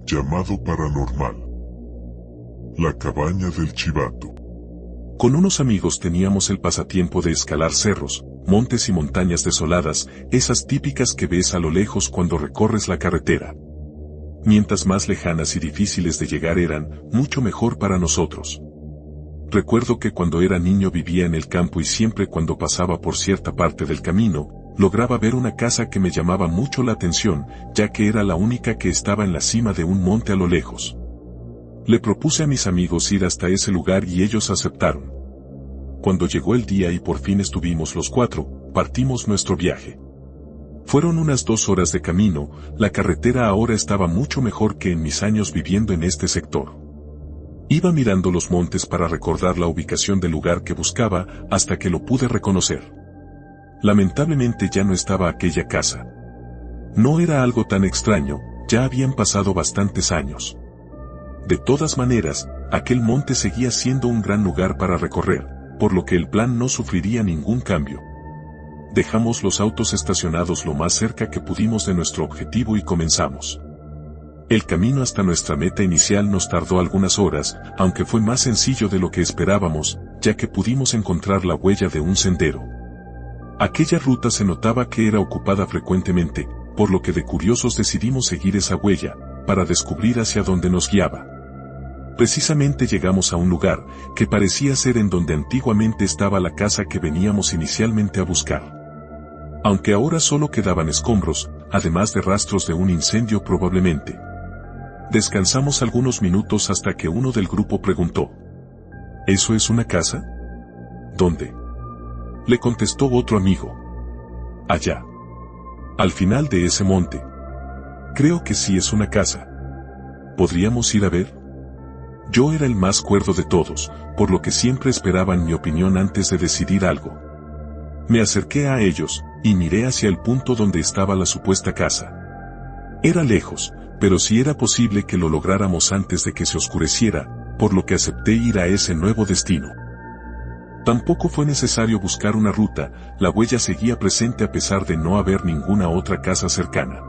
llamado paranormal. La cabaña del Chivato. Con unos amigos teníamos el pasatiempo de escalar cerros, montes y montañas desoladas, esas típicas que ves a lo lejos cuando recorres la carretera. Mientras más lejanas y difíciles de llegar eran, mucho mejor para nosotros. Recuerdo que cuando era niño vivía en el campo y siempre cuando pasaba por cierta parte del camino, lograba ver una casa que me llamaba mucho la atención, ya que era la única que estaba en la cima de un monte a lo lejos. Le propuse a mis amigos ir hasta ese lugar y ellos aceptaron. Cuando llegó el día y por fin estuvimos los cuatro, partimos nuestro viaje. Fueron unas 2 horas de camino, la carretera ahora estaba mucho mejor que en mis años viviendo en este sector. Iba mirando los montes para recordar la ubicación del lugar que buscaba hasta que lo pude reconocer. Lamentablemente ya no estaba aquella casa. No era algo tan extraño, ya habían pasado bastantes años. De todas maneras, aquel monte seguía siendo un gran lugar para recorrer, por lo que el plan no sufriría ningún cambio. Dejamos los autos estacionados lo más cerca que pudimos de nuestro objetivo y comenzamos. El camino hasta nuestra meta inicial nos tardó algunas horas, aunque fue más sencillo de lo que esperábamos, ya que pudimos encontrar la huella de un sendero. Aquella ruta se notaba que era ocupada frecuentemente, por lo que de curiosos decidimos seguir esa huella, para descubrir hacia dónde nos guiaba. Precisamente llegamos a un lugar, que parecía ser en donde antiguamente estaba la casa que veníamos inicialmente a buscar. Aunque ahora solo quedaban escombros, además de rastros de un incendio probablemente. Descansamos algunos minutos hasta que uno del grupo preguntó: ¿eso es una casa? ¿Dónde? Le contestó otro amigo. Allá. Al final de ese monte. Creo que sí es una casa. ¿Podríamos ir a ver? Yo era el más cuerdo de todos, por lo que siempre esperaban mi opinión antes de decidir algo. Me acerqué a ellos, y miré hacia el punto donde estaba la supuesta casa. Era lejos, pero sí era posible que lo lográramos antes de que se oscureciera, por lo que acepté ir a ese nuevo destino. Tampoco fue necesario buscar una ruta, la huella seguía presente a pesar de no haber ninguna otra casa cercana.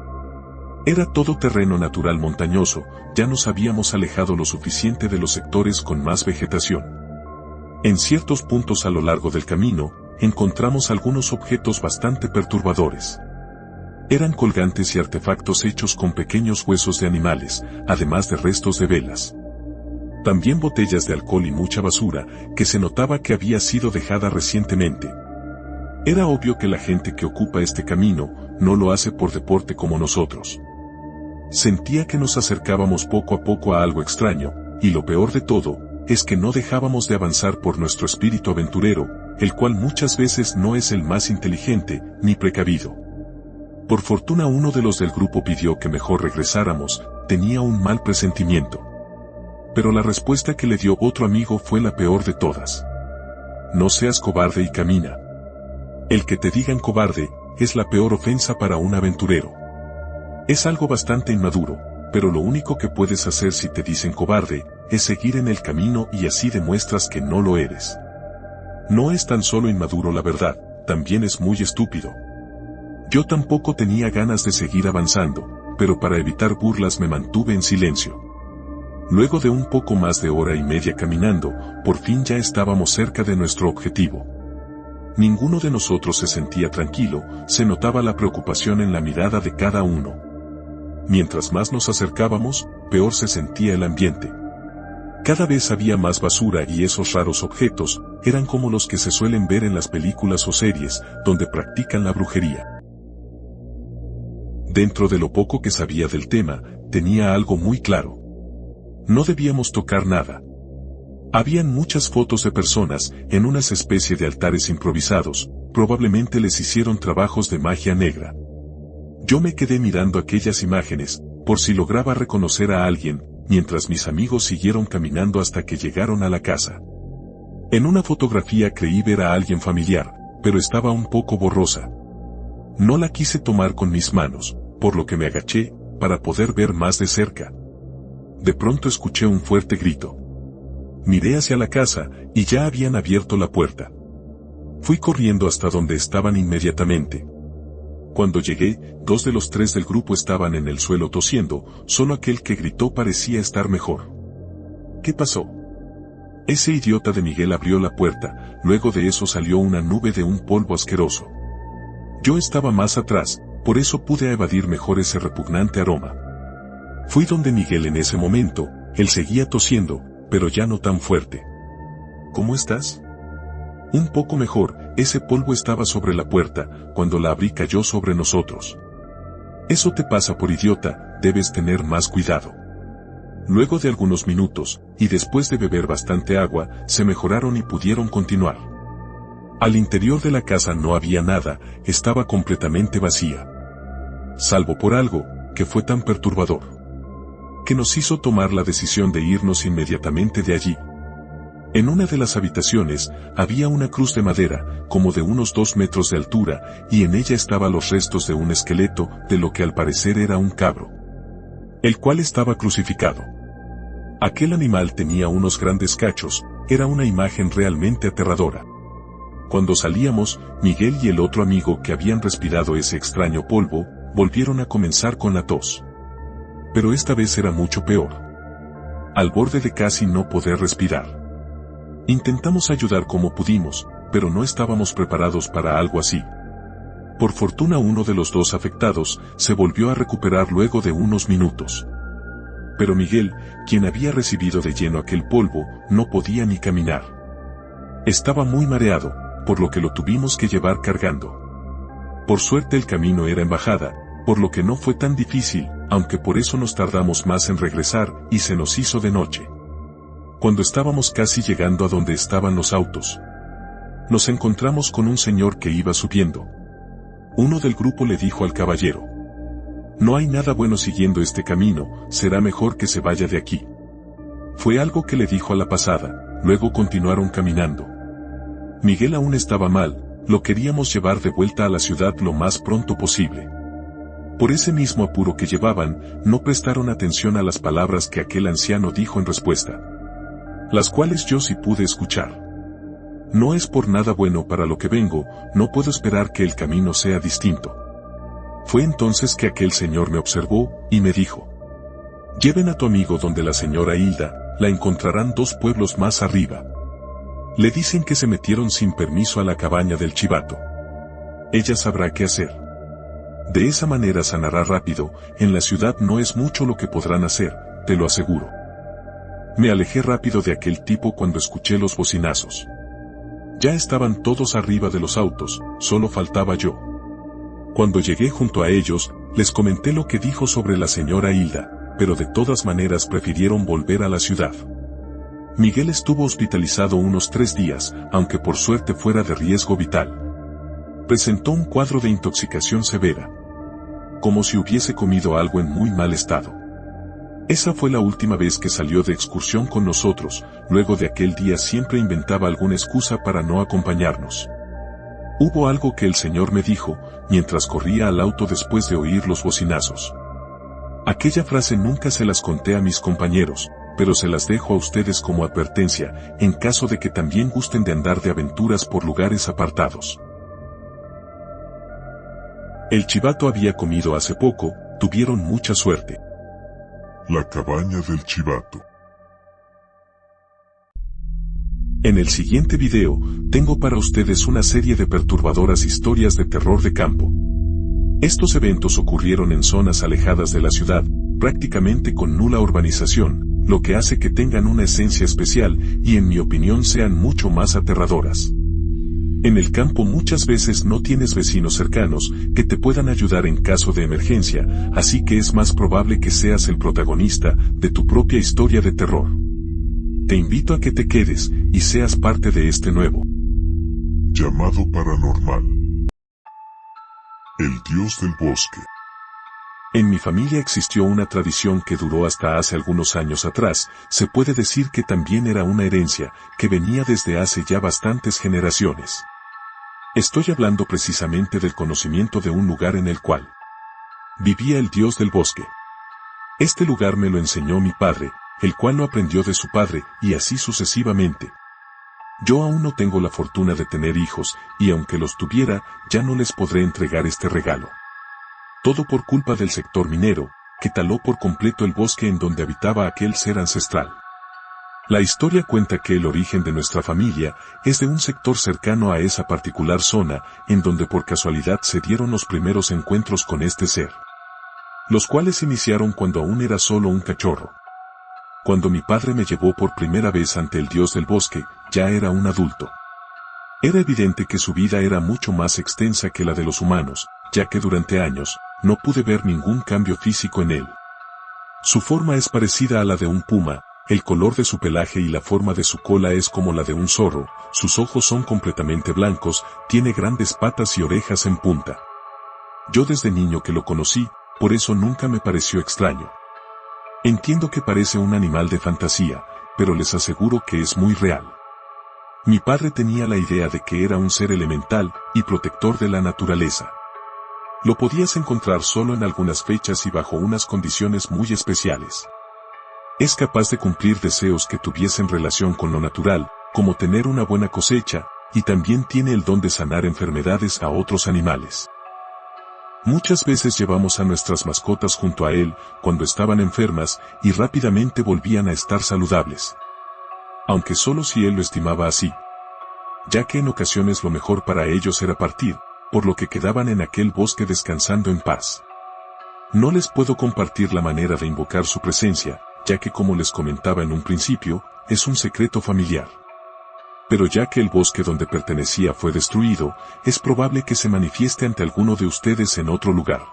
Era todo terreno natural montañoso, ya nos habíamos alejado lo suficiente de los sectores con más vegetación. En ciertos puntos a lo largo del camino, encontramos algunos objetos bastante perturbadores. Eran colgantes y artefactos hechos con pequeños huesos de animales, además de restos de velas. También botellas de alcohol y mucha basura, que se notaba que había sido dejada recientemente. Era obvio que la gente que ocupa este camino, no lo hace por deporte como nosotros. Sentía que nos acercábamos poco a poco a algo extraño, y lo peor de todo, es que no dejábamos de avanzar por nuestro espíritu aventurero, el cual muchas veces no es el más inteligente, ni precavido. Por fortuna uno de los del grupo pidió que mejor regresáramos, tenía un mal presentimiento. Pero la respuesta que le dio otro amigo fue la peor de todas. No seas cobarde y camina. El que te digan cobarde, es la peor ofensa para un aventurero. Es algo bastante inmaduro, pero lo único que puedes hacer si te dicen cobarde, es seguir en el camino y así demuestras que no lo eres. No es tan solo inmaduro la verdad, también es muy estúpido. Yo tampoco tenía ganas de seguir avanzando, pero para evitar burlas me mantuve en silencio. Luego de un poco más de hora y media caminando, por fin ya estábamos cerca de nuestro objetivo. Ninguno de nosotros se sentía tranquilo, se notaba la preocupación en la mirada de cada uno. Mientras más nos acercábamos, peor se sentía el ambiente. Cada vez había más basura y esos raros objetos, eran como los que se suelen ver en las películas o series, donde practican la brujería. Dentro de lo poco que sabía del tema, tenía algo muy claro. No debíamos tocar nada. Habían muchas fotos de personas, en unas especie de altares improvisados, probablemente les hicieron trabajos de magia negra. Yo me quedé mirando aquellas imágenes, por si lograba reconocer a alguien, mientras mis amigos siguieron caminando hasta que llegaron a la casa. En una fotografía creí ver a alguien familiar, pero estaba un poco borrosa. No la quise tomar con mis manos, por lo que me agaché, para poder ver más de cerca. De pronto escuché un fuerte grito. Miré hacia la casa, y ya habían abierto la puerta. Fui corriendo hasta donde estaban inmediatamente. Cuando llegué, 2 de los 3 del grupo estaban en el suelo tosiendo, solo aquel que gritó parecía estar mejor. ¿Qué pasó? Ese idiota de Miguel abrió la puerta, luego de eso salió una nube de un polvo asqueroso. Yo estaba más atrás, por eso pude evadir mejor ese repugnante aroma. Fui donde Miguel en ese momento, él seguía tosiendo, pero ya no tan fuerte. ¿Cómo estás? Un poco mejor, ese polvo estaba sobre la puerta, cuando la abrí cayó sobre nosotros. Eso te pasa por idiota, debes tener más cuidado. Luego de algunos minutos, y después de beber bastante agua, se mejoraron y pudieron continuar. Al interior de la casa no había nada, estaba completamente vacía. Salvo por algo, que fue tan perturbador, que nos hizo tomar la decisión de irnos inmediatamente de allí. En una de las habitaciones, había una cruz de madera, como de unos 2 metros de altura, y en ella estaban los restos de un esqueleto, de lo que al parecer era un cabro, el cual estaba crucificado. Aquel animal tenía unos grandes cachos, era una imagen realmente aterradora. Cuando salíamos, Miguel y el otro amigo que habían respirado ese extraño polvo, volvieron a comenzar con la tos. Pero esta vez era mucho peor. Al borde de casi no poder respirar. Intentamos ayudar como pudimos, pero no estábamos preparados para algo así. Por fortuna uno de los 2 afectados, se volvió a recuperar luego de unos minutos. Pero Miguel, quien había recibido de lleno aquel polvo, no podía ni caminar. Estaba muy mareado, por lo que lo tuvimos que llevar cargando. Por suerte el camino era en bajada, por lo que no fue tan difícil, aunque por eso nos tardamos más en regresar, y se nos hizo de noche. Cuando estábamos casi llegando a donde estaban los autos, nos encontramos con un señor que iba subiendo. Uno del grupo le dijo al caballero: «No hay nada bueno siguiendo este camino, será mejor que se vaya de aquí». Fue algo que le dijo a la pasada, luego continuaron caminando. Miguel aún estaba mal, lo queríamos llevar de vuelta a la ciudad lo más pronto posible. Por ese mismo apuro que llevaban, no prestaron atención a las palabras que aquel anciano dijo en respuesta, las cuales yo sí pude escuchar. «No es por nada bueno para lo que vengo, no puedo esperar que el camino sea distinto». Fue entonces que aquel señor me observó, y me dijo: «Lleven a tu amigo donde la señora Hilda, la encontrarán 2 pueblos más arriba. Le dicen que se metieron sin permiso a la cabaña del chivato. Ella sabrá qué hacer. De esa manera sanará rápido, en la ciudad no es mucho lo que podrán hacer, te lo aseguro». Me alejé rápido de aquel tipo cuando escuché los bocinazos. Ya estaban todos arriba de los autos, solo faltaba yo. Cuando llegué junto a ellos, les comenté lo que dijo sobre la señora Hilda, pero de todas maneras prefirieron volver a la ciudad. Miguel estuvo hospitalizado unos 3 días, aunque por suerte fuera de riesgo vital. Presentó un cuadro de intoxicación severa, como si hubiese comido algo en muy mal estado. Esa fue la última vez que salió de excursión con nosotros, luego de aquel día siempre inventaba alguna excusa para no acompañarnos. Hubo algo que el señor me dijo, mientras corría al auto después de oír los bocinazos. Aquella frase nunca se las conté a mis compañeros, pero se las dejo a ustedes como advertencia, en caso de que también gusten de andar de aventuras por lugares apartados. El chivato había comido hace poco, tuvieron mucha suerte. La cabaña del chivato. En el siguiente video, tengo para ustedes una serie de perturbadoras historias de terror de campo. Estos eventos ocurrieron en zonas alejadas de la ciudad, prácticamente con nula urbanización, lo que hace que tengan una esencia especial y en mi opinión sean mucho más aterradoras. En el campo muchas veces no tienes vecinos cercanos que te puedan ayudar en caso de emergencia, así que es más probable que seas el protagonista de tu propia historia de terror. Te invito a que te quedes y seas parte de este nuevo llamado paranormal. El dios del bosque. En mi familia existió una tradición que duró hasta hace algunos años atrás, se puede decir que también era una herencia, que venía desde hace ya bastantes generaciones. Estoy hablando precisamente del conocimiento de un lugar en el cual vivía el dios del bosque. Este lugar me lo enseñó mi padre, el cual lo aprendió de su padre, y así sucesivamente. Yo aún no tengo la fortuna de tener hijos, y aunque los tuviera, ya no les podré entregar este regalo. Todo por culpa del sector minero, que taló por completo el bosque en donde habitaba aquel ser ancestral. La historia cuenta que el origen de nuestra familia es de un sector cercano a esa particular zona, en donde por casualidad se dieron los primeros encuentros con este ser, los cuales iniciaron cuando aún era solo un cachorro. Cuando mi padre me llevó por primera vez ante el dios del bosque, ya era un adulto. Era evidente que su vida era mucho más extensa que la de los humanos, ya que durante años, no pude ver ningún cambio físico en él. Su forma es parecida a la de un puma, el color de su pelaje y la forma de su cola es como la de un zorro, sus ojos son completamente blancos, tiene grandes patas y orejas en punta. Yo desde niño que lo conocí, por eso nunca me pareció extraño. Entiendo que parece un animal de fantasía, pero les aseguro que es muy real. Mi padre tenía la idea de que era un ser elemental y protector de la naturaleza. Lo podías encontrar solo en algunas fechas y bajo unas condiciones muy especiales. Es capaz de cumplir deseos que tuviesen relación con lo natural, como tener una buena cosecha, y también tiene el don de sanar enfermedades a otros animales. Muchas veces llevamos a nuestras mascotas junto a él cuando estaban enfermas y rápidamente volvían a estar saludables. Aunque solo si él lo estimaba así. Ya que en ocasiones lo mejor para ellos era partir, por lo que quedaban en aquel bosque descansando en paz. No les puedo compartir la manera de invocar su presencia, ya que como les comentaba en un principio, es un secreto familiar. Pero ya que el bosque donde pertenecía fue destruido, es probable que se manifieste ante alguno de ustedes en otro lugar.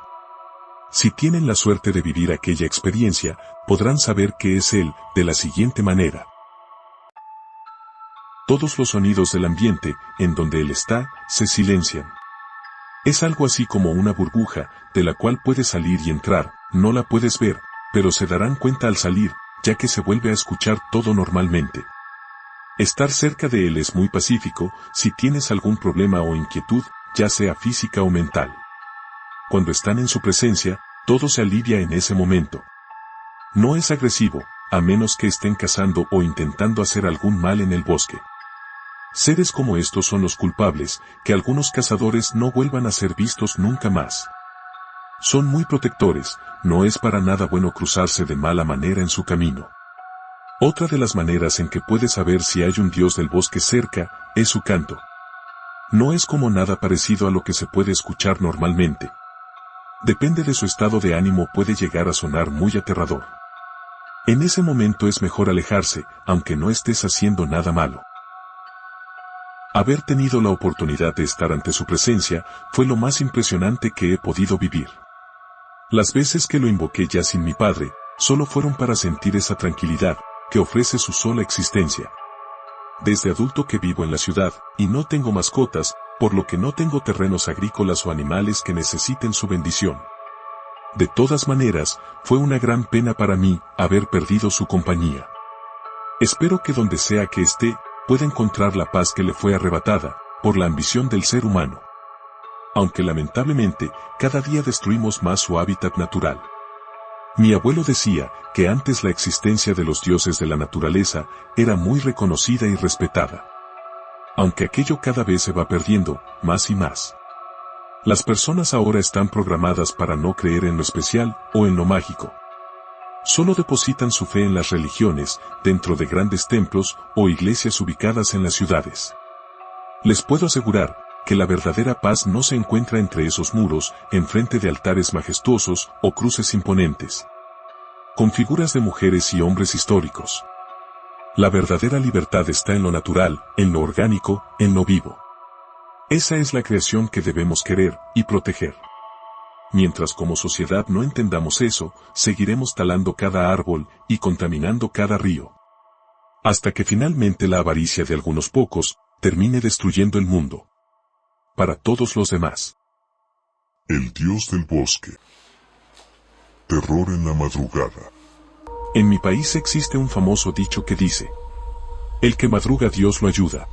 Si tienen la suerte de vivir aquella experiencia, podrán saber qué es él, de la siguiente manera. Todos los sonidos del ambiente, en donde él está, se silencian. Es algo así como una burbuja, de la cual puedes salir y entrar, no la puedes ver, pero se darán cuenta al salir, ya que se vuelve a escuchar todo normalmente. Estar cerca de él es muy pacífico, si tienes algún problema o inquietud, ya sea física o mental. Cuando están en su presencia, todo se alivia en ese momento. No es agresivo, a menos que estén cazando o intentando hacer algún mal en el bosque. Seres como estos son los culpables, que algunos cazadores no vuelvan a ser vistos nunca más. Son muy protectores, no es para nada bueno cruzarse de mala manera en su camino. Otra de las maneras en que puedes saber si hay un dios del bosque cerca, es su canto. No es como nada parecido a lo que se puede escuchar normalmente. Depende de su estado de ánimo, puede llegar a sonar muy aterrador. En ese momento es mejor alejarse, aunque no estés haciendo nada malo. Haber tenido la oportunidad de estar ante su presencia, fue lo más impresionante que he podido vivir. Las veces que lo invoqué ya sin mi padre, solo fueron para sentir esa tranquilidad, que ofrece su sola existencia. Desde adulto que vivo en la ciudad, y no tengo mascotas, por lo que no tengo terrenos agrícolas o animales que necesiten su bendición. De todas maneras, fue una gran pena para mí, haber perdido su compañía. Espero que donde sea que esté, pueda encontrar la paz que le fue arrebatada, por la ambición del ser humano. Aunque lamentablemente, cada día destruimos más su hábitat natural. Mi abuelo decía que antes la existencia de los dioses de la naturaleza era muy reconocida y respetada. Aunque aquello cada vez se va perdiendo, más y más. Las personas ahora están programadas para no creer en lo especial o en lo mágico. Solo depositan su fe en las religiones, dentro de grandes templos o iglesias ubicadas en las ciudades. Les puedo asegurar que la verdadera paz no se encuentra entre esos muros, enfrente de altares majestuosos o cruces imponentes, con figuras de mujeres y hombres históricos. La verdadera libertad está en lo natural, en lo orgánico, en lo vivo. Esa es la creación que debemos querer y proteger. Mientras como sociedad no entendamos eso, seguiremos talando cada árbol y contaminando cada río. Hasta que finalmente la avaricia de algunos pocos termine destruyendo el mundo. Para todos los demás. El dios del bosque. Terror en la madrugada. En mi país existe un famoso dicho que dice: el que madruga Dios lo ayuda.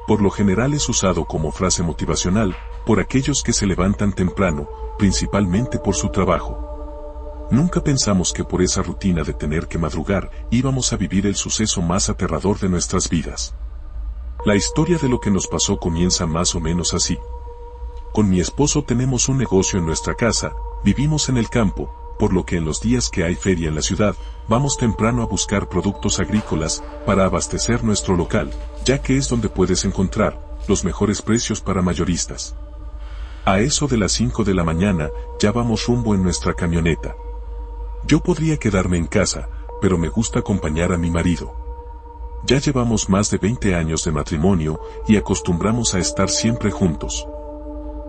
Por lo general es usado como frase motivacional por aquellos que se levantan temprano, principalmente por su trabajo. Nunca pensamos que por esa rutina de tener que madrugar íbamos a vivir el suceso más aterrador de nuestras vidas. La historia de lo que nos pasó comienza más o menos así. Con mi esposo tenemos un negocio en nuestra casa, Vivimos en el campo, por lo que en los días que hay feria en la ciudad, vamos temprano a buscar productos agrícolas para abastecer nuestro local, ya que es donde puedes encontrar los mejores precios para mayoristas. A eso de las 5 de la mañana, ya vamos rumbo en nuestra camioneta. Yo podría quedarme en casa, pero me gusta acompañar a mi marido. Ya llevamos más de 20 años de matrimonio y acostumbramos a estar siempre juntos.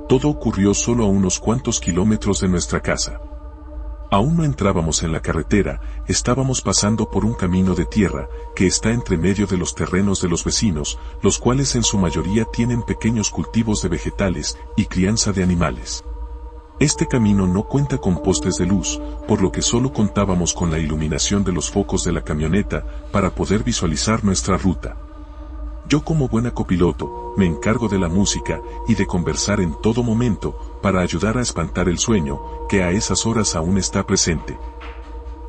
Todo ocurrió solo a unos cuantos kilómetros de nuestra casa. Aún no entrábamos en la carretera, estábamos pasando por un camino de tierra que está entre medio de los terrenos de los vecinos, los cuales en su mayoría tienen pequeños cultivos de vegetales y crianza de animales. Este camino no cuenta con postes de luz, por lo que solo contábamos con la iluminación de los focos de la camioneta para poder visualizar nuestra ruta. Yo como buena copiloto, me encargo de la música y de conversar en todo momento para ayudar a espantar el sueño, que a esas horas aún está presente.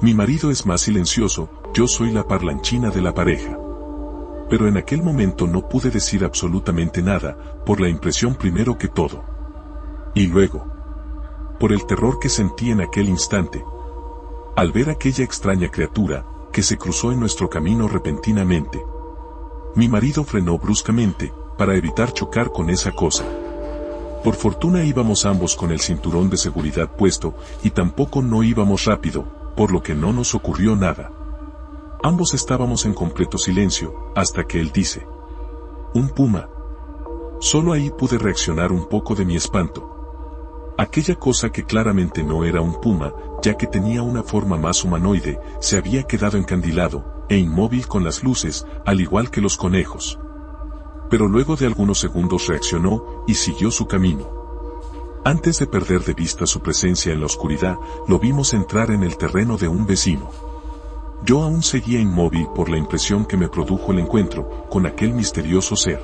Mi marido es más silencioso, yo soy la parlanchina de la pareja. Pero en aquel momento no pude decir absolutamente nada, por la impresión primero que todo. Y luego, por el terror que sentí en aquel instante, al ver aquella extraña criatura que se cruzó en nuestro camino repentinamente. Mi marido frenó bruscamente, para evitar chocar con esa cosa. Por fortuna íbamos ambos con el cinturón de seguridad puesto, y tampoco no íbamos rápido, por lo que no nos ocurrió nada. Ambos estábamos en completo silencio, hasta que él dice: «Un puma». Solo ahí pude reaccionar un poco de mi espanto. Aquella cosa que claramente no era un puma, ya que tenía una forma más humanoide, se había quedado encandilado e inmóvil con las luces, al igual que los conejos. Pero luego de algunos segundos reaccionó y siguió su camino. Antes de perder de vista su presencia en la oscuridad, lo vimos entrar en el terreno de un vecino. Yo aún seguía inmóvil por la impresión que me produjo el encuentro con aquel misterioso ser.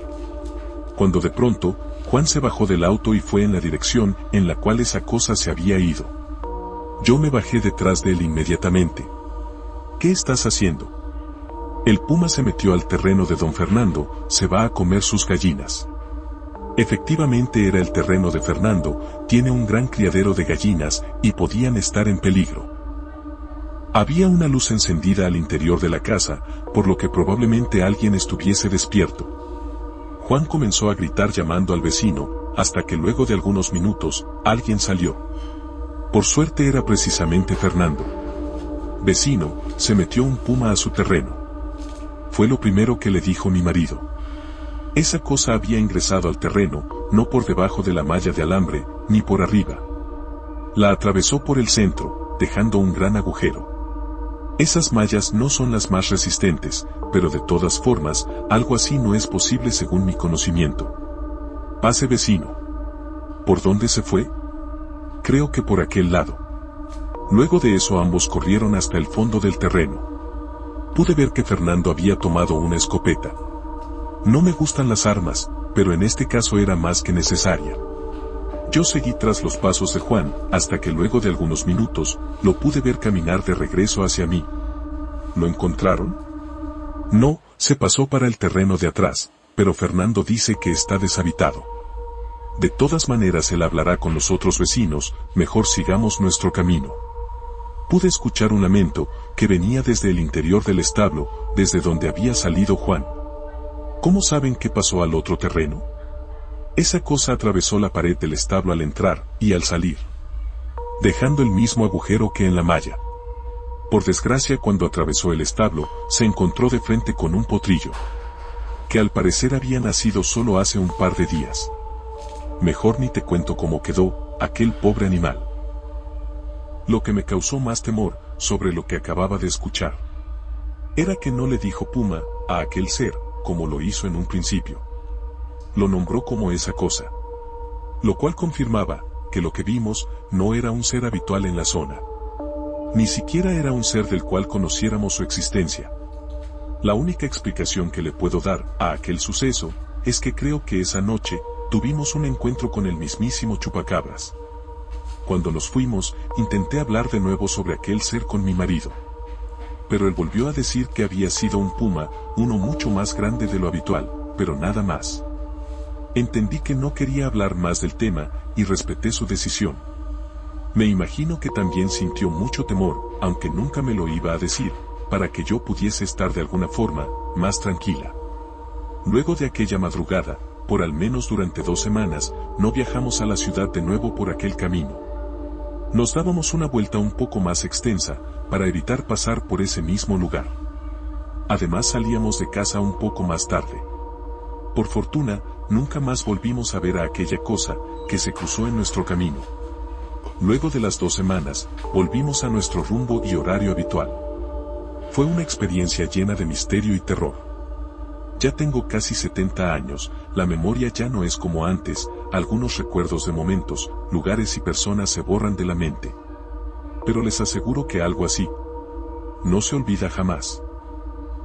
Cuando de pronto, Juan se bajó del auto y fue en la dirección en la cual esa cosa se había ido. Yo me bajé detrás de él inmediatamente. «¿Qué estás haciendo?» «El puma se metió al terreno de don Fernando, se va a comer sus gallinas». Efectivamente era el terreno de Fernando, tiene un gran criadero de gallinas y podían estar en peligro. Había una luz encendida al interior de la casa, por lo que probablemente alguien estuviese despierto. Juan comenzó a gritar llamando al vecino, hasta que luego de algunos minutos, alguien salió. Por suerte era precisamente Fernando. «Vecino, se metió un puma a su terreno», fue lo primero que le dijo mi marido. Esa cosa había ingresado al terreno, no por debajo de la malla de alambre, ni por arriba. La atravesó por el centro, dejando un gran agujero. Esas mallas no son las más resistentes, pero de todas formas, algo así no es posible según mi conocimiento. «Pase, vecino». «¿Por dónde se fue?» «Creo que por aquel lado». Luego de eso ambos corrieron hasta el fondo del terreno. Pude ver que Fernando había tomado una escopeta. No me gustan las armas, pero en este caso era más que necesaria. Yo seguí tras los pasos de Juan, hasta que luego de algunos minutos, lo pude ver caminar de regreso hacia mí. ¿Lo encontraron? No, se pasó para el terreno de atrás, pero Fernando dice que está deshabitado. De todas maneras él hablará con los otros vecinos, mejor sigamos nuestro camino. Pude escuchar un lamento que venía desde el interior del establo, desde donde había salido Juan. ¿Cómo saben qué pasó al otro terreno? Esa cosa atravesó la pared del establo al entrar y al salir, dejando el mismo agujero que en la malla. Por desgracia, cuando atravesó el establo, se encontró de frente con un potrillo, que al parecer había nacido solo hace un par de días. Mejor ni te cuento cómo quedó aquel pobre animal. Lo que me causó más temor, sobre lo que acababa de escuchar, era que no le dijo puma a aquel ser, como lo hizo en un principio. Lo nombró como esa cosa. Lo cual confirmaba que lo que vimos no era un ser habitual en la zona. Ni siquiera era un ser del cual conociéramos su existencia. La única explicación que le puedo dar a aquel suceso es que creo que esa noche tuvimos un encuentro con el mismísimo chupacabras. Cuando nos fuimos, intenté hablar de nuevo sobre aquel ser con mi marido. Pero él volvió a decir que había sido un puma, uno mucho más grande de lo habitual, pero nada más. Entendí que no quería hablar más del tema, y respeté su decisión. Me imagino que también sintió mucho temor, aunque nunca me lo iba a decir, para que yo pudiese estar de alguna forma, más tranquila. Luego de aquella madrugada, por al menos durante 2 semanas, no viajamos a la ciudad de nuevo por aquel camino. Nos dábamos una vuelta un poco más extensa, para evitar pasar por ese mismo lugar. Además salíamos de casa un poco más tarde. Por fortuna, nunca más volvimos a ver a aquella cosa, que se cruzó en nuestro camino. Luego de las 2 semanas, volvimos a nuestro rumbo y horario habitual. Fue una experiencia llena de misterio y terror. Ya tengo casi 70 años, la memoria ya no es como antes, algunos recuerdos de momentos, lugares y personas se borran de la mente. Pero les aseguro que algo así no se olvida jamás.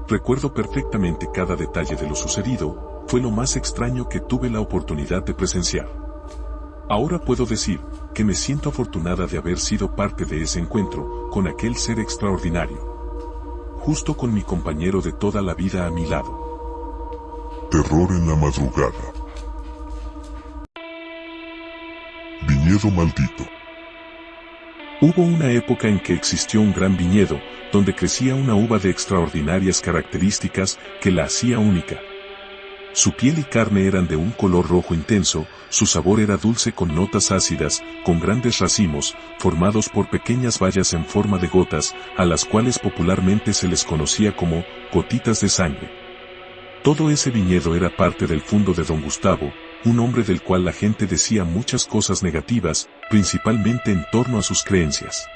Recuerdo perfectamente cada detalle de lo sucedido, fue lo más extraño que tuve la oportunidad de presenciar. Ahora puedo decir que me siento afortunada de haber sido parte de ese encuentro con aquel ser extraordinario. Justo con mi compañero de toda la vida a mi lado. Terror en la madrugada. Viñedo maldito. Hubo una época en que existió un gran viñedo, donde crecía una uva de extraordinarias características que la hacía única. Su piel y carne eran de un color rojo intenso, su sabor era dulce con notas ácidas, con grandes racimos, formados por pequeñas bayas en forma de gotas, a las cuales popularmente se les conocía como gotitas de sangre. Todo ese viñedo era parte del fundo de don Gustavo, un hombre del cual la gente decía muchas cosas negativas, principalmente en torno a sus creencias.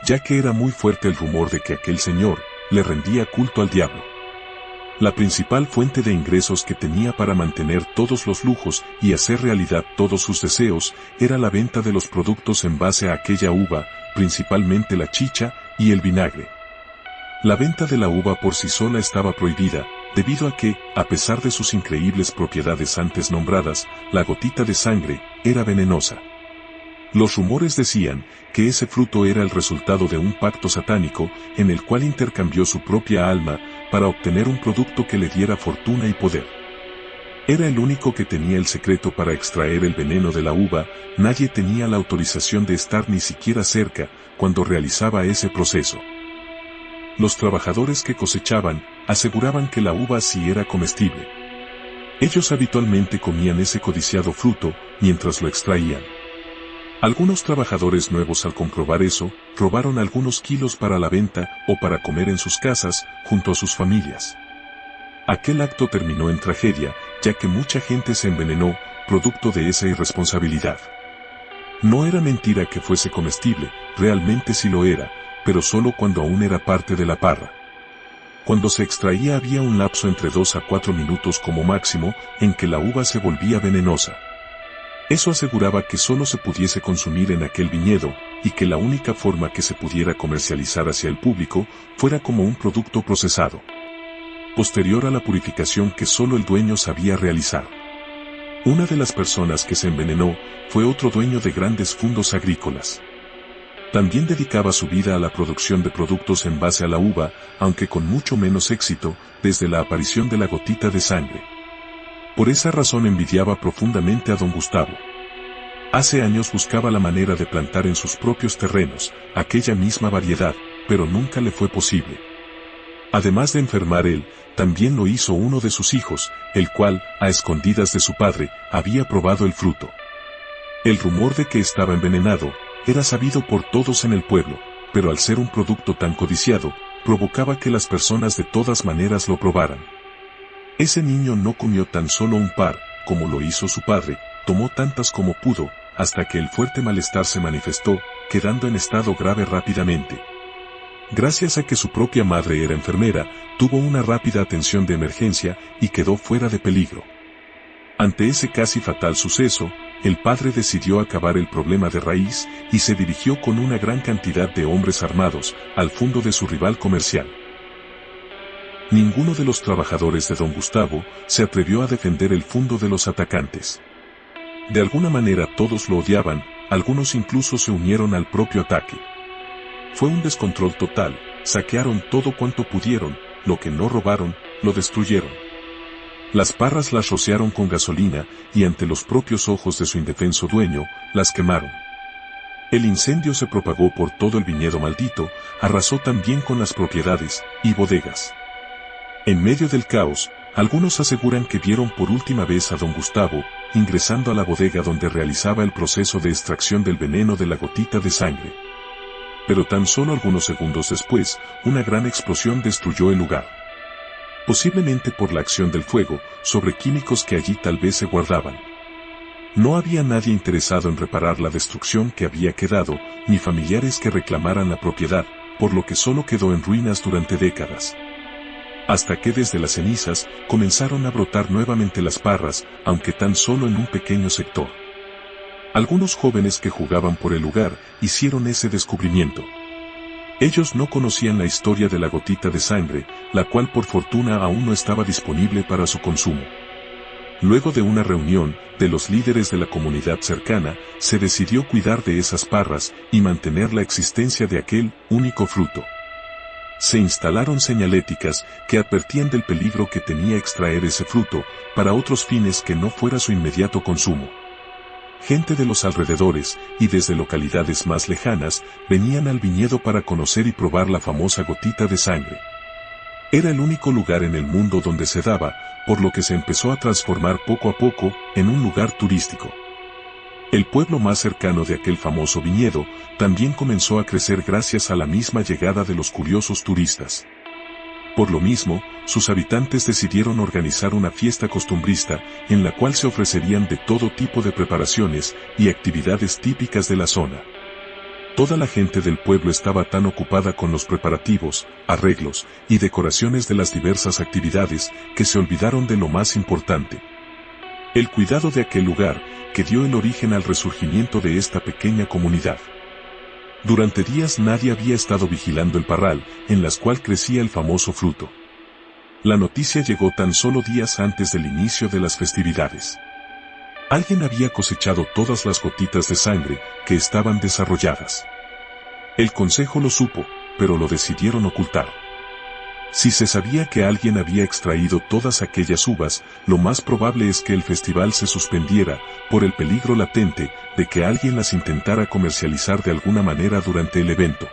Ya que era muy fuerte el rumor de que aquel señor le rendía culto al diablo. La principal fuente de ingresos que tenía para mantener todos los lujos y hacer realidad todos sus deseos era la venta de los productos en base a aquella uva, principalmente la chicha y el vinagre. La venta de la uva por sí sola estaba prohibida, debido a que, a pesar de sus increíbles propiedades antes nombradas, la gotita de sangre era venenosa. Los rumores decían que ese fruto era el resultado de un pacto satánico en el cual intercambió su propia alma para obtener un producto que le diera fortuna y poder. Era el único que tenía el secreto para extraer el veneno de la uva, nadie tenía la autorización de estar ni siquiera cerca cuando realizaba ese proceso. Los trabajadores que cosechaban aseguraban que la uva sí era comestible. Ellos habitualmente comían ese codiciado fruto mientras lo extraían. Algunos trabajadores nuevos al comprobar eso, robaron algunos kilos para la venta o para comer en sus casas junto a sus familias. Aquel acto terminó en tragedia, ya que mucha gente se envenenó, producto de esa irresponsabilidad. No era mentira que fuese comestible, realmente sí lo era, pero solo cuando aún era parte de la parra. Cuando se extraía había un lapso entre 2 a 4 minutos como máximo, en que la uva se volvía venenosa. Eso aseguraba que solo se pudiese consumir en aquel viñedo, y que la única forma que se pudiera comercializar hacia el público, fuera como un producto procesado. Posterior a la purificación que solo el dueño sabía realizar. Una de las personas que se envenenó, fue otro dueño de grandes fundos agrícolas. También dedicaba su vida a la producción de productos en base a la uva, aunque con mucho menos éxito, desde la aparición de la gotita de sangre. Por esa razón envidiaba profundamente a don Gustavo. Hace años buscaba la manera de plantar en sus propios terrenos, aquella misma variedad, pero nunca le fue posible. Además de enfermar él, también lo hizo uno de sus hijos, el cual, a escondidas de su padre, había probado el fruto. El rumor de que estaba envenenado, era sabido por todos en el pueblo, pero al ser un producto tan codiciado, provocaba que las personas de todas maneras lo probaran. Ese niño no comió tan solo un par, como lo hizo su padre, tomó tantas como pudo, hasta que el fuerte malestar se manifestó, quedando en estado grave rápidamente. Gracias a que su propia madre era enfermera, tuvo una rápida atención de emergencia y quedó fuera de peligro. Ante ese casi fatal suceso, el padre decidió acabar el problema de raíz y se dirigió con una gran cantidad de hombres armados al fundo de su rival comercial. Ninguno de los trabajadores de don Gustavo se atrevió a defender el fundo de los atacantes. De alguna manera todos lo odiaban, algunos incluso se unieron al propio ataque. Fue un descontrol total, saquearon todo cuanto pudieron, lo que no robaron, lo destruyeron. Las parras las rociaron con gasolina y ante los propios ojos de su indefenso dueño, las quemaron. El incendio se propagó por todo el viñedo maldito, arrasó también con las propiedades y bodegas. En medio del caos, algunos aseguran que vieron por última vez a don Gustavo, ingresando a la bodega donde realizaba el proceso de extracción del veneno de la gotita de sangre. Pero tan solo algunos segundos después, una gran explosión destruyó el lugar. Posiblemente por la acción del fuego, sobre químicos que allí tal vez se guardaban. No había nadie interesado en reparar la destrucción que había quedado, ni familiares que reclamaran la propiedad, por lo que solo quedó en ruinas durante décadas. Hasta que desde las cenizas comenzaron a brotar nuevamente las parras, aunque tan solo en un pequeño sector. Algunos jóvenes que jugaban por el lugar hicieron ese descubrimiento. Ellos no conocían la historia de la gotita de sangre, la cual por fortuna aún no estaba disponible para su consumo. Luego de una reunión de los líderes de la comunidad cercana, se decidió cuidar de esas parras y mantener la existencia de aquel único fruto. Se instalaron señaléticas que advertían del peligro que tenía extraer ese fruto para otros fines que no fuera su inmediato consumo. Gente de los alrededores y desde localidades más lejanas venían al viñedo para conocer y probar la famosa gotita de sangre. Era el único lugar en el mundo donde se daba, por lo que se empezó a transformar poco a poco en un lugar turístico. El pueblo más cercano de aquel famoso viñedo también comenzó a crecer gracias a la misma llegada de los curiosos turistas. Por lo mismo, sus habitantes decidieron organizar una fiesta costumbrista en la cual se ofrecerían de todo tipo de preparaciones y actividades típicas de la zona. Toda la gente del pueblo estaba tan ocupada con los preparativos, arreglos y decoraciones de las diversas actividades que se olvidaron de lo más importante. El cuidado de aquel lugar que dio el origen al resurgimiento de esta pequeña comunidad. Durante días nadie había estado vigilando el parral en las cual crecía el famoso fruto. La noticia llegó tan solo días antes del inicio de las festividades. Alguien había cosechado todas las gotitas de sangre que estaban desarrolladas. El consejo lo supo, pero lo decidieron ocultar. Si se sabía que alguien había extraído todas aquellas uvas, lo más probable es que el festival se suspendiera, por el peligro latente de que alguien las intentara comercializar de alguna manera durante el evento.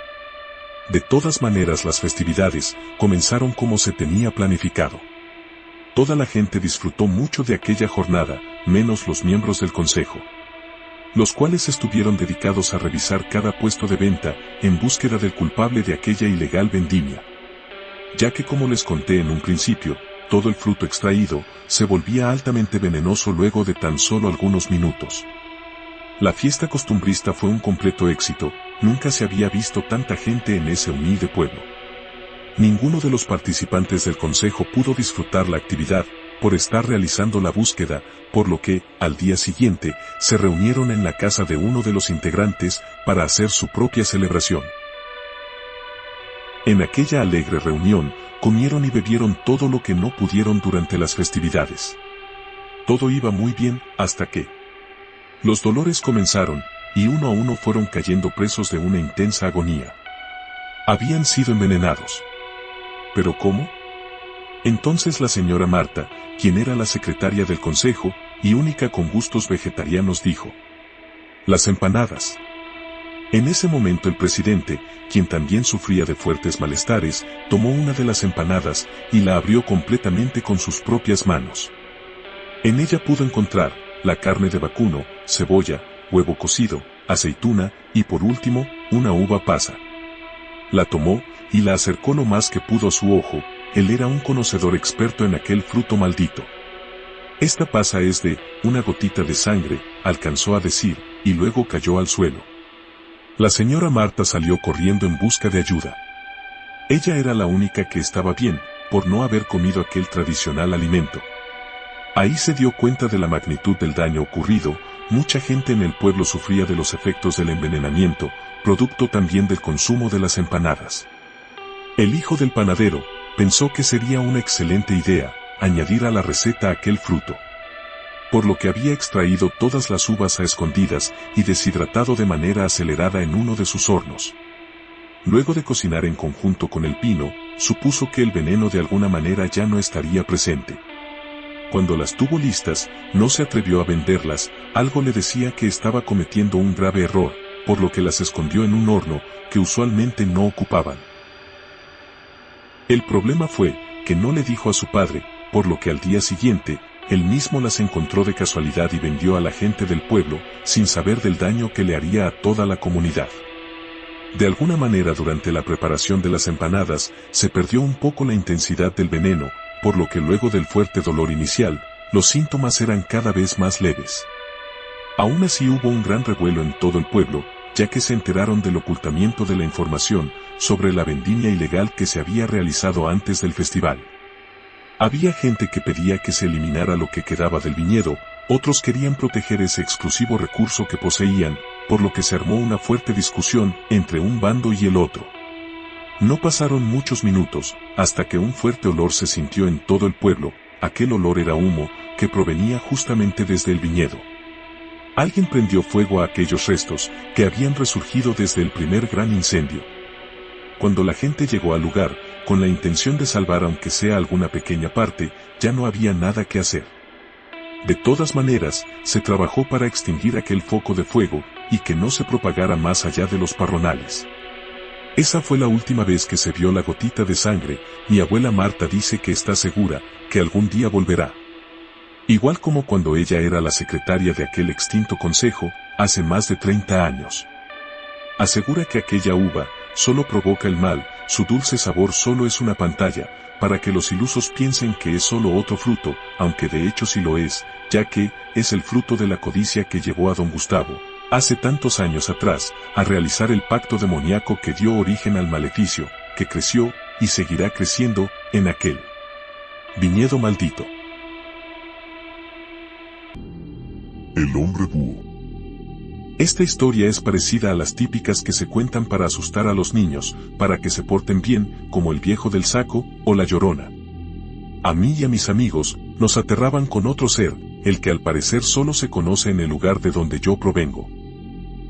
De todas maneras, las festividades comenzaron como se tenía planificado. Toda la gente disfrutó mucho de aquella jornada, menos los miembros del consejo, los cuales estuvieron dedicados a revisar cada puesto de venta en búsqueda del culpable de aquella ilegal vendimia. Ya que, como les conté en un principio, todo el fruto extraído se volvía altamente venenoso luego de tan solo algunos minutos. La fiesta costumbrista fue un completo éxito, nunca se había visto tanta gente en ese humilde pueblo. Ninguno de los participantes del consejo pudo disfrutar la actividad, por estar realizando la búsqueda, por lo que, al día siguiente, se reunieron en la casa de uno de los integrantes para hacer su propia celebración. En aquella alegre reunión, comieron y bebieron todo lo que no pudieron durante las festividades. Todo iba muy bien, hasta que los dolores comenzaron, y uno a uno fueron cayendo presos de una intensa agonía. Habían sido envenenados. ¿Pero cómo? Entonces la señora Marta, quien era la secretaria del consejo, y única con gustos vegetarianos, dijo: las empanadas. En ese momento el presidente, quien también sufría de fuertes malestares, tomó una de las empanadas y la abrió completamente con sus propias manos. En ella pudo encontrar la carne de vacuno, cebolla, huevo cocido, aceituna y por último, una uva pasa. La tomó y la acercó lo más que pudo a su ojo. Él era un conocedor experto en aquel fruto maldito. Esta pasa es de una gotita de sangre, alcanzó a decir, y luego cayó al suelo. La señora Marta salió corriendo en busca de ayuda. Ella era la única que estaba bien, por no haber comido aquel tradicional alimento. Ahí se dio cuenta de la magnitud del daño ocurrido. Mucha gente en el pueblo sufría de los efectos del envenenamiento, producto también del consumo de las empanadas. El hijo del panadero pensó que sería una excelente idea añadir a la receta aquel fruto, por lo que había extraído todas las uvas a escondidas y deshidratado de manera acelerada en uno de sus hornos. Luego de cocinar en conjunto con el pino, supuso que el veneno de alguna manera ya no estaría presente. Cuando las tuvo listas, no se atrevió a venderlas. Algo le decía que estaba cometiendo un grave error, por lo que las escondió en un horno que usualmente no ocupaban. El problema fue que no le dijo a su padre, por lo que al día siguiente, él mismo las encontró de casualidad y vendió a la gente del pueblo, sin saber del daño que le haría a toda la comunidad. De alguna manera durante la preparación de las empanadas, se perdió un poco la intensidad del veneno, por lo que luego del fuerte dolor inicial, los síntomas eran cada vez más leves. Aún así hubo un gran revuelo en todo el pueblo, ya que se enteraron del ocultamiento de la información sobre la vendimia ilegal que se había realizado antes del festival. Había gente que pedía que se eliminara lo que quedaba del viñedo, otros querían proteger ese exclusivo recurso que poseían, por lo que se armó una fuerte discusión entre un bando y el otro. No pasaron muchos minutos, hasta que un fuerte olor se sintió en todo el pueblo. Aquel olor era humo, que provenía justamente desde el viñedo. Alguien prendió fuego a aquellos restos, que habían resurgido desde el primer gran incendio. Cuando la gente llegó al lugar, con la intención de salvar aunque sea alguna pequeña parte, ya no había nada que hacer. De todas maneras, se trabajó para extinguir aquel foco de fuego, y que no se propagara más allá de los parronales. Esa fue la última vez que se vio la gotita de sangre. Mi abuela Marta dice que está segura, que algún día volverá. Igual como cuando ella era la secretaria de aquel extinto consejo, hace más de 30 años. Asegura que aquella uva, solo provoca el mal, su dulce sabor solo es una pantalla, para que los ilusos piensen que es solo otro fruto, aunque de hecho sí lo es, ya que, es el fruto de la codicia que llevó a don Gustavo, hace tantos años atrás, a realizar el pacto demoníaco que dio origen al maleficio, que creció, y seguirá creciendo, en aquel viñedo maldito. El hombre búho. Esta historia es parecida a las típicas que se cuentan para asustar a los niños, para que se porten bien, como el viejo del saco, o la llorona. A mí y a mis amigos, nos aterraban con otro ser, el que al parecer solo se conoce en el lugar de donde yo provengo.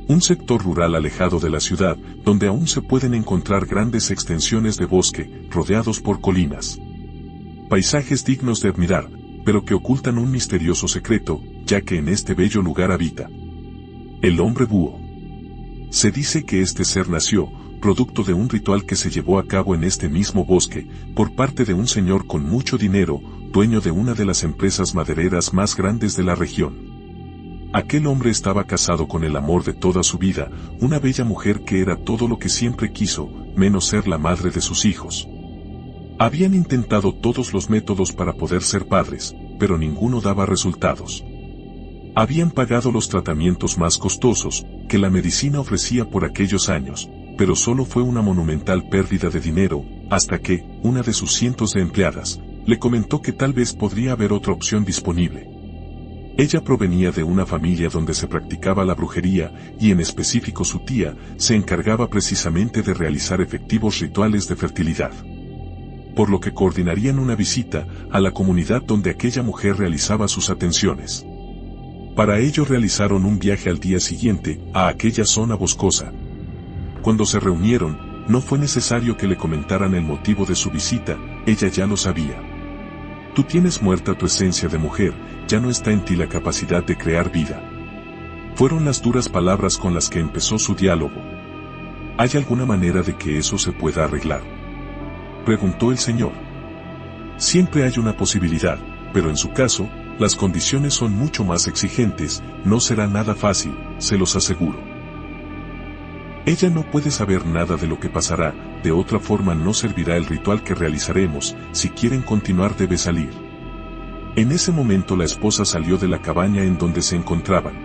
Un sector rural alejado de la ciudad, donde aún se pueden encontrar grandes extensiones de bosque, rodeados por colinas. Paisajes dignos de admirar, pero que ocultan un misterioso secreto, ya que en este bello lugar habita el hombre búho. Se dice que este ser nació, producto de un ritual que se llevó a cabo en este mismo bosque, por parte de un señor con mucho dinero, dueño de una de las empresas madereras más grandes de la región. Aquel hombre estaba casado con el amor de toda su vida, una bella mujer que era todo lo que siempre quiso, menos ser la madre de sus hijos. Habían intentado todos los métodos para poder ser padres, pero ninguno daba resultados. Habían pagado los tratamientos más costosos que la medicina ofrecía por aquellos años, pero solo fue una monumental pérdida de dinero, hasta que, una de sus cientos de empleadas, le comentó que tal vez podría haber otra opción disponible. Ella provenía de una familia donde se practicaba la brujería, y en específico su tía, se encargaba precisamente de realizar efectivos rituales de fertilidad. Por lo que coordinarían una visita a la comunidad donde aquella mujer realizaba sus atenciones. Para ello realizaron un viaje al día siguiente, a aquella zona boscosa. Cuando se reunieron, no fue necesario que le comentaran el motivo de su visita, ella ya lo sabía. Tú tienes muerta tu esencia de mujer, ya no está en ti la capacidad de crear vida. Fueron las duras palabras con las que empezó su diálogo. ¿Hay alguna manera de que eso se pueda arreglar?, preguntó el señor. Siempre hay una posibilidad, pero en su caso, las condiciones son mucho más exigentes, no será nada fácil, se los aseguro. Ella no puede saber nada de lo que pasará, de otra forma no servirá el ritual que realizaremos, si quieren continuar debe salir. En ese momento la esposa salió de la cabaña en donde se encontraban.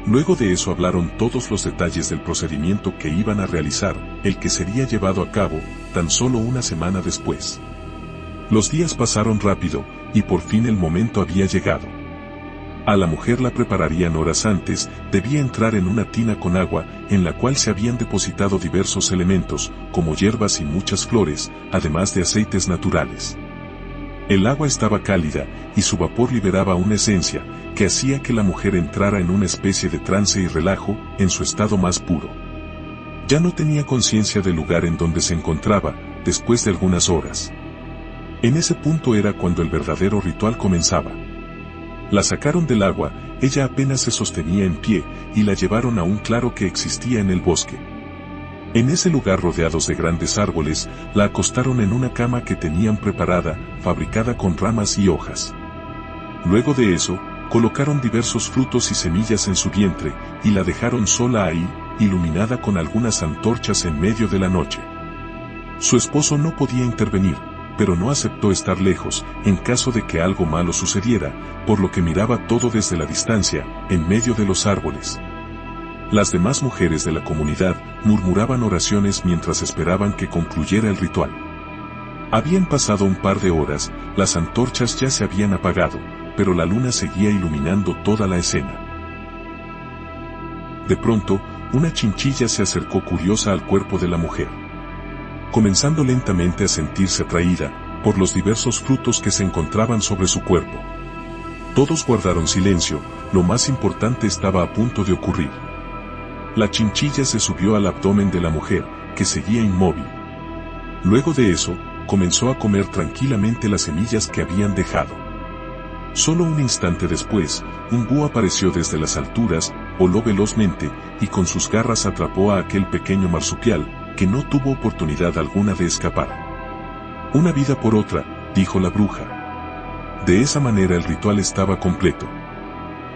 Luego de eso hablaron todos los detalles del procedimiento que iban a realizar, el que sería llevado a cabo, tan solo una semana después. Los días pasaron rápido, y por fin el momento había llegado. A la mujer la prepararían horas antes, debía entrar en una tina con agua, en la cual se habían depositado diversos elementos, como hierbas y muchas flores, además de aceites naturales. El agua estaba cálida, y su vapor liberaba una esencia, que hacía que la mujer entrara en una especie de trance y relajo, en su estado más puro. Ya no tenía conciencia del lugar en donde se encontraba, después de algunas horas. En ese punto era cuando el verdadero ritual comenzaba. La sacaron del agua, ella apenas se sostenía en pie, y la llevaron a un claro que existía en el bosque. En ese lugar rodeados de grandes árboles, la acostaron en una cama que tenían preparada, fabricada con ramas y hojas. Luego de eso, colocaron diversos frutos y semillas en su vientre, y la dejaron sola ahí, iluminada con algunas antorchas en medio de la noche. Su esposo no podía intervenir, pero no aceptó estar lejos, en caso de que algo malo sucediera, por lo que miraba todo desde la distancia, en medio de los árboles. Las demás mujeres de la comunidad murmuraban oraciones mientras esperaban que concluyera el ritual. Habían pasado un par de horas, las antorchas ya se habían apagado, pero la luna seguía iluminando toda la escena. De pronto, una chinchilla se acercó curiosa al cuerpo de la mujer, comenzando lentamente a sentirse atraída por los diversos frutos que se encontraban sobre su cuerpo. Todos guardaron silencio, lo más importante estaba a punto de ocurrir. La chinchilla se subió al abdomen de la mujer, que seguía inmóvil. Luego de eso, comenzó a comer tranquilamente las semillas que habían dejado. Solo un instante después, un búho apareció desde las alturas, voló velozmente, y con sus garras atrapó a aquel pequeño marsupial, que no tuvo oportunidad alguna de escapar. Una vida por otra, dijo la bruja. De esa manera el ritual estaba completo.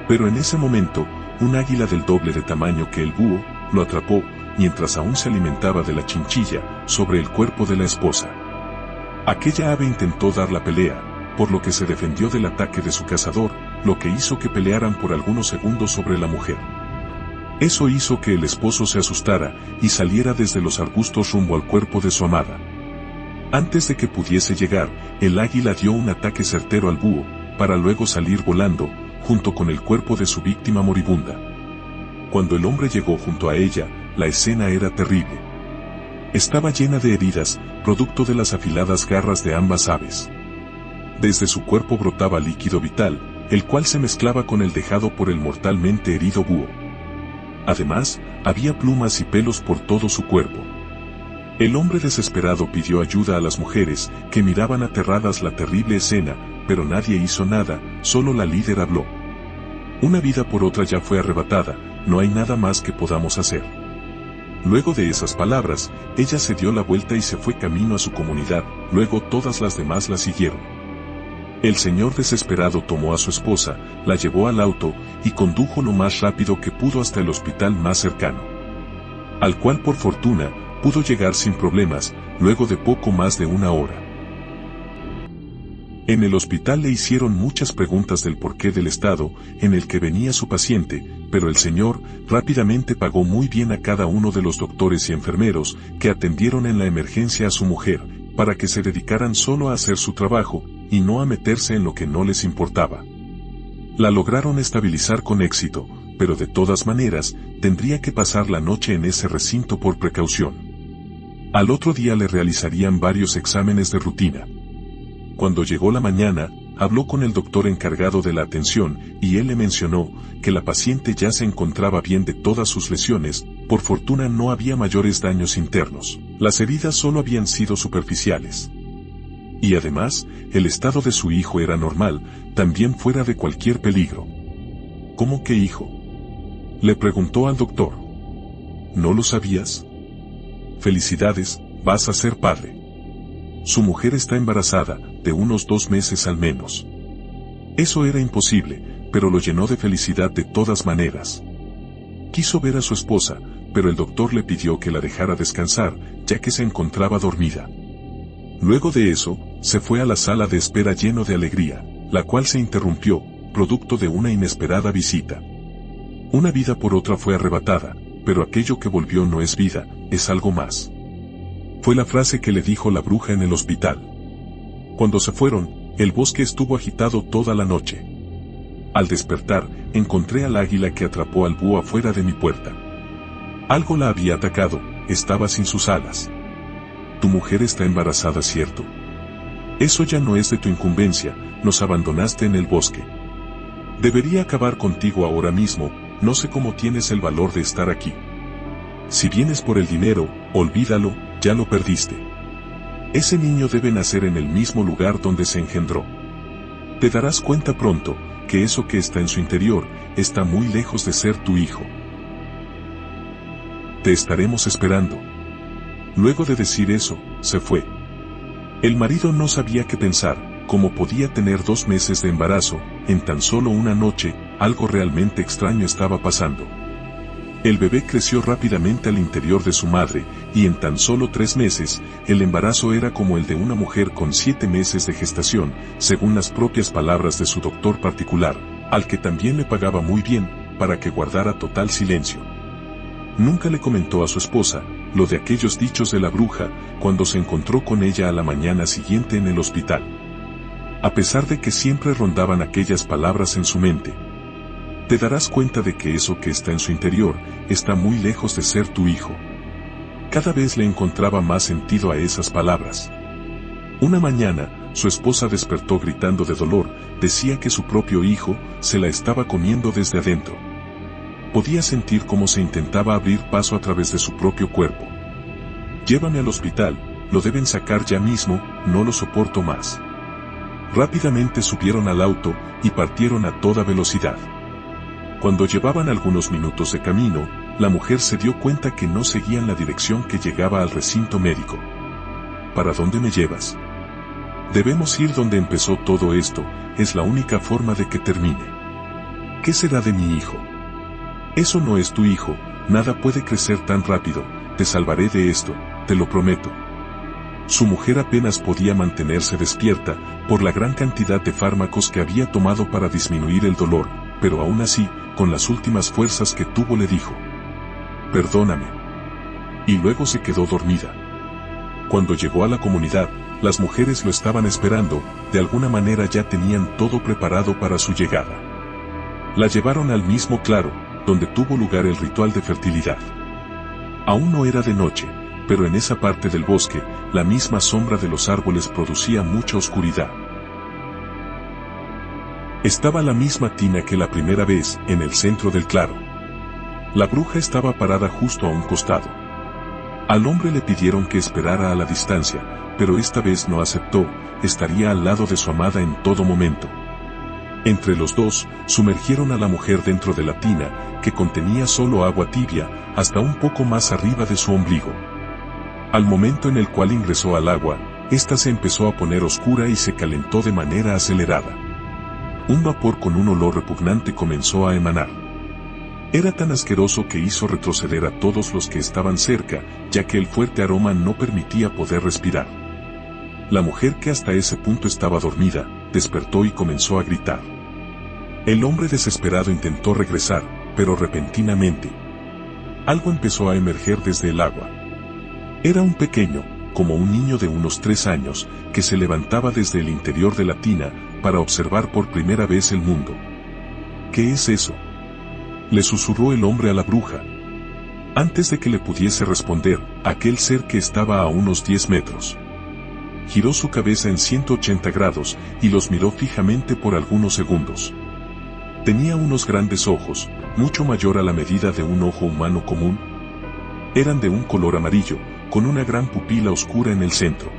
Pero en ese momento, un águila del doble de tamaño que el búho, lo atrapó, mientras aún se alimentaba de la chinchilla, sobre el cuerpo de la esposa. Aquella ave intentó dar la pelea, por lo que se defendió del ataque de su cazador, lo que hizo que pelearan por algunos segundos sobre la mujer. Eso hizo que el esposo se asustara, y saliera desde los arbustos rumbo al cuerpo de su amada. Antes de que pudiese llegar, el águila dio un ataque certero al búho, para luego salir volando, junto con el cuerpo de su víctima moribunda. Cuando el hombre llegó junto a ella, la escena era terrible. Estaba llena de heridas, producto de las afiladas garras de ambas aves. Desde su cuerpo brotaba líquido vital, el cual se mezclaba con el dejado por el mortalmente herido búho. Además, había plumas y pelos por todo su cuerpo. El hombre desesperado pidió ayuda a las mujeres, que miraban aterradas la terrible escena, pero nadie hizo nada, solo la líder habló. Una vida por otra ya fue arrebatada, no hay nada más que podamos hacer. Luego de esas palabras, ella se dio la vuelta y se fue camino a su comunidad, luego todas las demás la siguieron. El señor desesperado tomó a su esposa, la llevó al auto, y condujo lo más rápido que pudo hasta el hospital más cercano, al cual por fortuna, pudo llegar sin problemas, luego de poco más de una hora. En el hospital le hicieron muchas preguntas del porqué del estado en el que venía su paciente, pero el señor rápidamente pagó muy bien a cada uno de los doctores y enfermeros que atendieron en la emergencia a su mujer, para que se dedicaran solo a hacer su trabajo, y no a meterse en lo que no les importaba. La lograron estabilizar con éxito, pero de todas maneras, tendría que pasar la noche en ese recinto por precaución. Al otro día le realizarían varios exámenes de rutina. Cuando llegó la mañana, habló con el doctor encargado de la atención, y él le mencionó que la paciente ya se encontraba bien de todas sus lesiones, por fortuna no había mayores daños internos, las heridas solo habían sido superficiales. Y además, el estado de su hijo era normal, también fuera de cualquier peligro. ¿Cómo que hijo?, le preguntó al doctor. ¿No lo sabías? Felicidades, vas a ser padre. Su mujer está embarazada, de unos 2 meses al menos. Eso era imposible, pero lo llenó de felicidad de todas maneras. Quiso ver a su esposa, pero el doctor le pidió que la dejara descansar, ya que se encontraba dormida. Luego de eso, se fue a la sala de espera lleno de alegría, la cual se interrumpió, producto de una inesperada visita. Una vida por otra fue arrebatada, pero aquello que volvió no es vida, es algo más. Fue la frase que le dijo la bruja en el hospital. Cuando se fueron, el bosque estuvo agitado toda la noche. Al despertar, encontré al águila que atrapó al búho afuera de mi puerta. Algo la había atacado, estaba sin sus alas. Tu mujer está embarazada, ¿cierto? Eso ya no es de tu incumbencia, nos abandonaste en el bosque. Debería acabar contigo ahora mismo, no sé cómo tienes el valor de estar aquí. Si vienes por el dinero, olvídalo, ya lo perdiste. Ese niño debe nacer en el mismo lugar donde se engendró. Te darás cuenta pronto, que eso que está en su interior, está muy lejos de ser tu hijo. Te estaremos esperando. Luego de decir eso, se fue. El marido no sabía qué pensar, cómo podía tener 2 meses de embarazo, en tan solo una noche, algo realmente extraño estaba pasando. El bebé creció rápidamente al interior de su madre, y en tan solo 3 meses, el embarazo era como el de una mujer con 7 meses de gestación, según las propias palabras de su doctor particular, al que también le pagaba muy bien, para que guardara total silencio. Nunca le comentó a su esposa lo de aquellos dichos de la bruja, cuando se encontró con ella a la mañana siguiente en el hospital. A pesar de que siempre rondaban aquellas palabras en su mente. Te darás cuenta de que eso que está en su interior, está muy lejos de ser tu hijo. Cada vez le encontraba más sentido a esas palabras. Una mañana, su esposa despertó gritando de dolor, decía que su propio hijo, se la estaba comiendo desde adentro. Podía sentir cómo se intentaba abrir paso a través de su propio cuerpo. Llévame al hospital, lo deben sacar ya mismo, no lo soporto más. Rápidamente subieron al auto, y partieron a toda velocidad. Cuando llevaban algunos minutos de camino, la mujer se dio cuenta que no seguían la dirección que llegaba al recinto médico. ¿Para dónde me llevas? Debemos ir donde empezó todo esto, es la única forma de que termine. ¿Qué será de mi hijo? Eso no es tu hijo, nada puede crecer tan rápido, te salvaré de esto, te lo prometo. Su mujer apenas podía mantenerse despierta, por la gran cantidad de fármacos que había tomado para disminuir el dolor, pero aún así, con las últimas fuerzas que tuvo le dijo: perdóname. Y luego se quedó dormida. Cuando llegó a la comunidad, las mujeres lo estaban esperando, de alguna manera ya tenían todo preparado para su llegada. La llevaron al mismo claro, donde tuvo lugar el ritual de fertilidad. Aún no era de noche, pero en esa parte del bosque, la misma sombra de los árboles producía mucha oscuridad. Estaba la misma tina que la primera vez, en el centro del claro. La bruja estaba parada justo a un costado. Al hombre le pidieron que esperara a la distancia, pero esta vez no aceptó, estaría al lado de su amada en todo momento. Entre los dos, sumergieron a la mujer dentro de la tina, que contenía solo agua tibia, hasta un poco más arriba de su ombligo. Al momento en el cual ingresó al agua, ésta se empezó a poner oscura y se calentó de manera acelerada. Un vapor con un olor repugnante comenzó a emanar. Era tan asqueroso que hizo retroceder a todos los que estaban cerca, ya que el fuerte aroma no permitía poder respirar. La mujer, que hasta ese punto estaba dormida, despertó y comenzó a gritar. El hombre desesperado intentó regresar, pero repentinamente algo empezó a emerger desde el agua. Era un pequeño, como un niño de unos 3 años, que se levantaba desde el interior de la tina, para observar por primera vez el mundo. ¿Qué es eso?, le susurró el hombre a la bruja. Antes de que le pudiese responder, aquel ser que estaba a unos 10 metros giró su cabeza en 180 grados, y los miró fijamente por algunos segundos. Tenía unos grandes ojos, mucho mayor a la medida de un ojo humano común. Eran de un color amarillo, con una gran pupila oscura en el centro.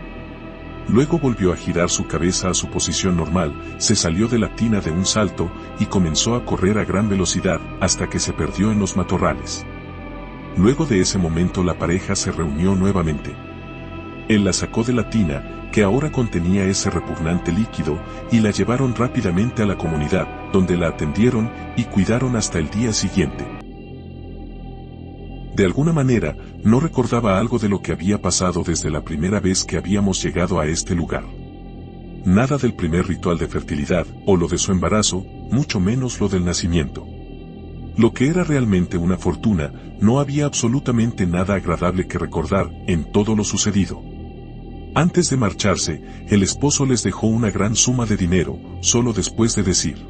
Luego volvió a girar su cabeza a su posición normal, se salió de la tina de un salto, y comenzó a correr a gran velocidad, hasta que se perdió en los matorrales. Luego de ese momento la pareja se reunió nuevamente. Él la sacó de la tina, que ahora contenía ese repugnante líquido, y la llevaron rápidamente a la comunidad, donde la atendieron y cuidaron hasta el día siguiente. De alguna manera, no recordaba algo de lo que había pasado desde la primera vez que habíamos llegado a este lugar. Nada del primer ritual de fertilidad, o lo de su embarazo, mucho menos lo del nacimiento. Lo que era realmente una fortuna, no había absolutamente nada agradable que recordar en todo lo sucedido. Antes de marcharse, el esposo les dejó una gran suma de dinero, solo después de decir: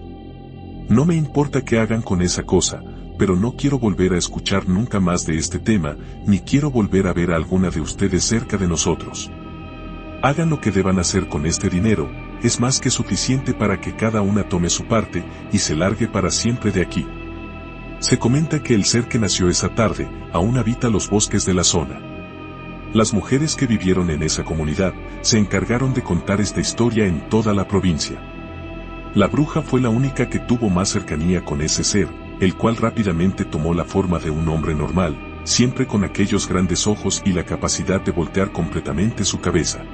no me importa qué hagan con esa cosa, pero no quiero volver a escuchar nunca más de este tema, ni quiero volver a ver a alguna de ustedes cerca de nosotros. Hagan lo que deban hacer con este dinero, es más que suficiente para que cada una tome su parte, y se largue para siempre de aquí. Se comenta que el ser que nació esa tarde, aún habita los bosques de la zona. Las mujeres que vivieron en esa comunidad, se encargaron de contar esta historia en toda la provincia. La bruja fue la única que tuvo más cercanía con ese ser, el cual rápidamente tomó la forma de un hombre normal, siempre con aquellos grandes ojos y la capacidad de voltear completamente su cabeza.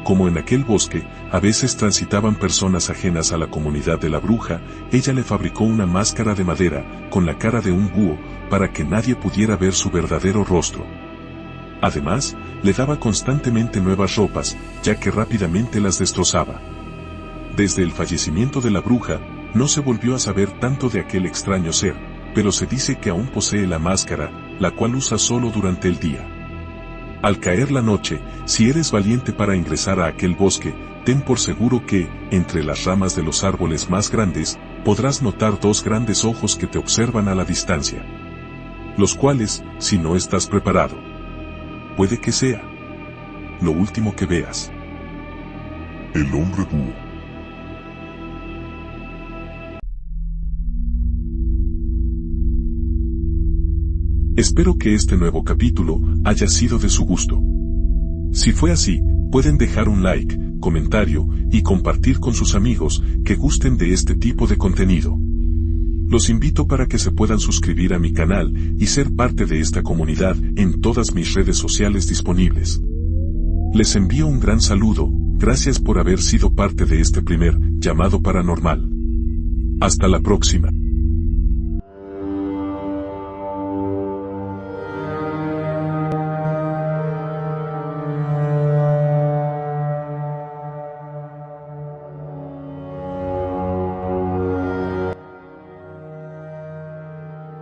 Como en aquel bosque, a veces transitaban personas ajenas a la comunidad de la bruja, ella le fabricó una máscara de madera, con la cara de un búho, para que nadie pudiera ver su verdadero rostro. Además, le daba constantemente nuevas ropas, ya que rápidamente las destrozaba. Desde el fallecimiento de la bruja, no se volvió a saber tanto de aquel extraño ser, pero se dice que aún posee la máscara, la cual usa solo durante el día. Al caer la noche, si eres valiente para ingresar a aquel bosque, ten por seguro que, entre las ramas de los árboles más grandes, podrás notar dos grandes ojos que te observan a la distancia. Los cuales, si no estás preparado, puede que sea lo último que veas. El hombre búho. Espero que este nuevo capítulo haya sido de su gusto. Si fue así, pueden dejar un like, comentario y compartir con sus amigos que gusten de este tipo de contenido. Los invito para que se puedan suscribir a mi canal y ser parte de esta comunidad en todas mis redes sociales disponibles. Les envío un gran saludo, gracias por haber sido parte de este primer llamado paranormal. Hasta la próxima.